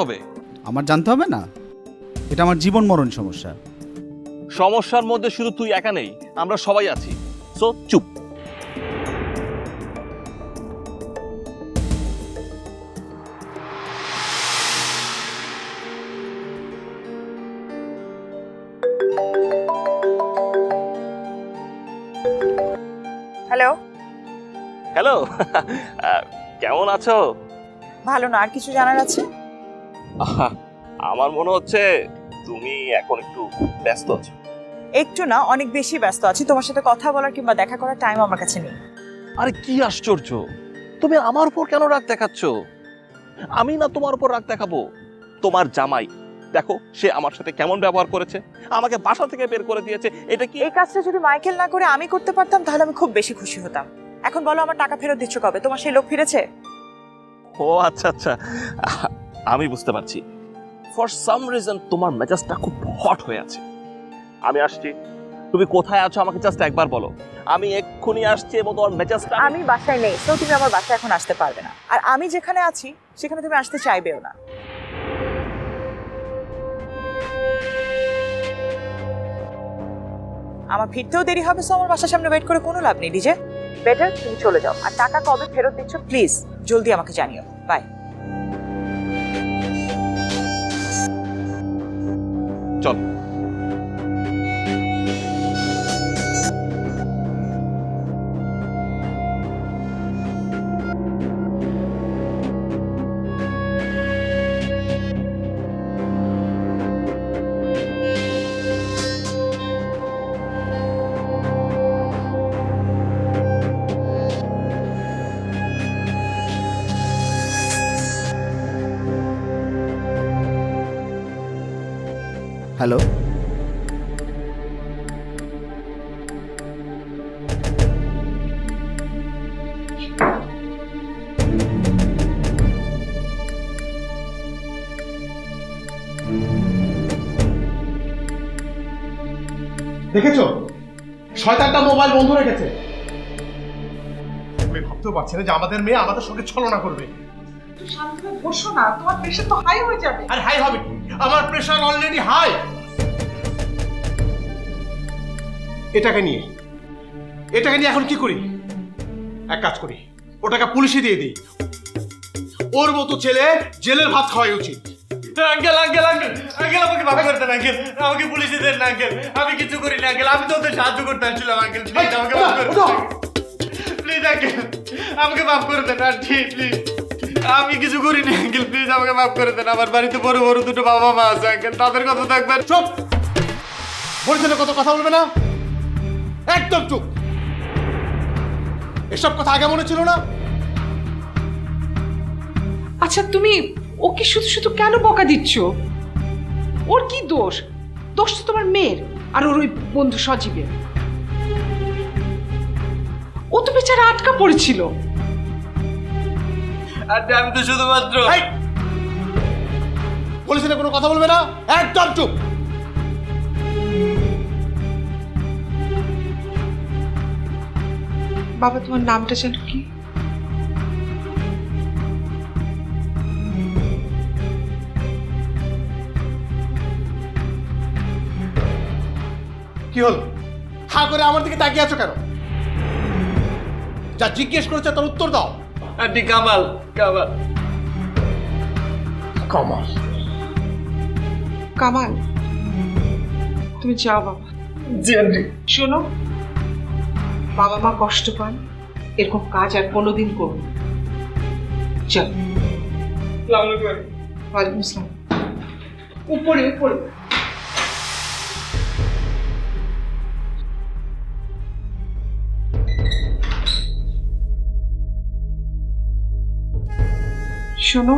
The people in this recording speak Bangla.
হবে? আমার জানতে হবে না? এটা আমার জীবন মরণ সমস্যা। সমস্যার মধ্যে শুধু তুই একা নেই, আমরা সবাই আছি। সো চুপ। হ্যালো। হ্যালো, কেমন আছো? ভালো না, আর কিছু জানার আছে? আমার মনে হচ্ছে তুমি এখন একটু ব্যস্ত আছো। একটু না, অনেক বেশি ব্যস্ত আছি। তোমার সাথে কথা বলার কিংবা দেখা করার টাইম আমার কাছে নেই। আরে কি আশ্চর্য, তুমি আমার উপর কেন রাগ দেখাচ্ছ? আমি না তোমার উপর রাগ দেখাবো? তোমার জামাই দেখো, সে আমার সাথে কেমন ব্যবহার করেছে, আমাকে বাসা থেকে বের করে দিয়েছে। এটা কি? এই কাজটা যদি মাইকেল না করে আমি করতে পারতাম তাহলে আমি খুব বেশি খুশি হতাম। এখন বলো, আমার টাকা ফেরত দিচ্ছ কবে? তোমার সেই লোক ফিরেছে? ও আচ্ছা আচ্ছা, আমি বুঝতে পারছি। ফর সাম রিজন তোমার মেজাজটা খুব হট হয়ে আছে। আমি আসছি। তুমি কোথায় আছো আমাকে জাস্ট একবার বলো, আমি এক্ষুনি আসছি এবং তোমার মেজাজটা। আমি বাসায় নেই, তো তুমি আমার বাসায় এখন আসতে পারবে না। আর আমি যেখানে আছি সেখানে তুমি আসতে চাইবেও না। আমার ফিরতেও দেরি হবে, সো আমার বাসার সামনে ওয়েট করে কোনো লাভ নেই। ডিজে, বেটার তুমি চলে যাও। আর টাকা কবে ফেরত দিচ্ছ প্লিজ জলদি আমাকে জানিও। বাই। চল। হ্যালো, দেখেছো, শয়তানটা মোবাইল বন্ধ রেখেছে। আমি ভাবতেও পারছি না যে আমাদের মেয়ে আমাদের সঙ্গে ছলনা করবে। শান্তভাবে বসো না, তোমার প্রেশার তো হাই হয়ে যাবে। আর হাই হবে কি? আমার প্রেশার অলরেডি হাই। এটাকে নিয়ে এখন কি করি? এক কাজ করি, ওটাকে পুলিশে দিয়ে দিই। ওর মতো ছেলে জেলের ভাত খাওয়াই উচিত। আঙ্কেল আঙ্কেল আঙ্কেল আঙ্কেল আমাকে মাফ করে দেন আঙ্কেল, আমাকে পুলিশে দেন না আঙ্কেল, আমি কিছু করি না আঙ্কেল, আমি তো ওদের সাহায্য করতে আসছিলাম আঙ্কেল, প্লিজ আমাকে মাফ করে দেন, প্লিজ আঙ্কেল আমাকে মাফ করে দেন আন্টি, প্লিজ আমি কিছু করি না আঙ্কেল, প্লিজ আমাকে মাফ করে দেন। আমার বাড়িতে বড় বড় দুটো বাবা মা আছে আঙ্কেল, তাদের কথা থাকবেন। চুপ, বলছিল কত কথা বলবে না, একদম চুপ। এসব কথা আগে মনে ছিল না? আচ্ছা, তুমি ওকে শুধু শুধু কেন বকা দিচ্ছ? ওর কি দোষ? দোষ তো তোমার মেয়ের আর ওর ওই বন্ধু সজীবের। ও তো বেচারা আটকা পড়েছিল। আন্টি আমি তো শুধুমাত্র বলেছিল কোনো কথা বলবে না, একদম চুপ। বাবা, তোমার নামটা যেন কি? কি হলো? হা করে আমার দিকে তাকিয়ে আছো কেন? যা জিজ্ঞেস করেছে তার উত্তর দাও। আন্টি কামাল, কামাল কামাল। কামাল, তুমি যাও বাবা। জি আন্টি। শোনো, বাবা মা কষ্ট পান, এরকম কাজ আর কোনোদিন করবো না। চল। ওয়ালাইকুম আসসালাম। উপরে উপরে। শোনো,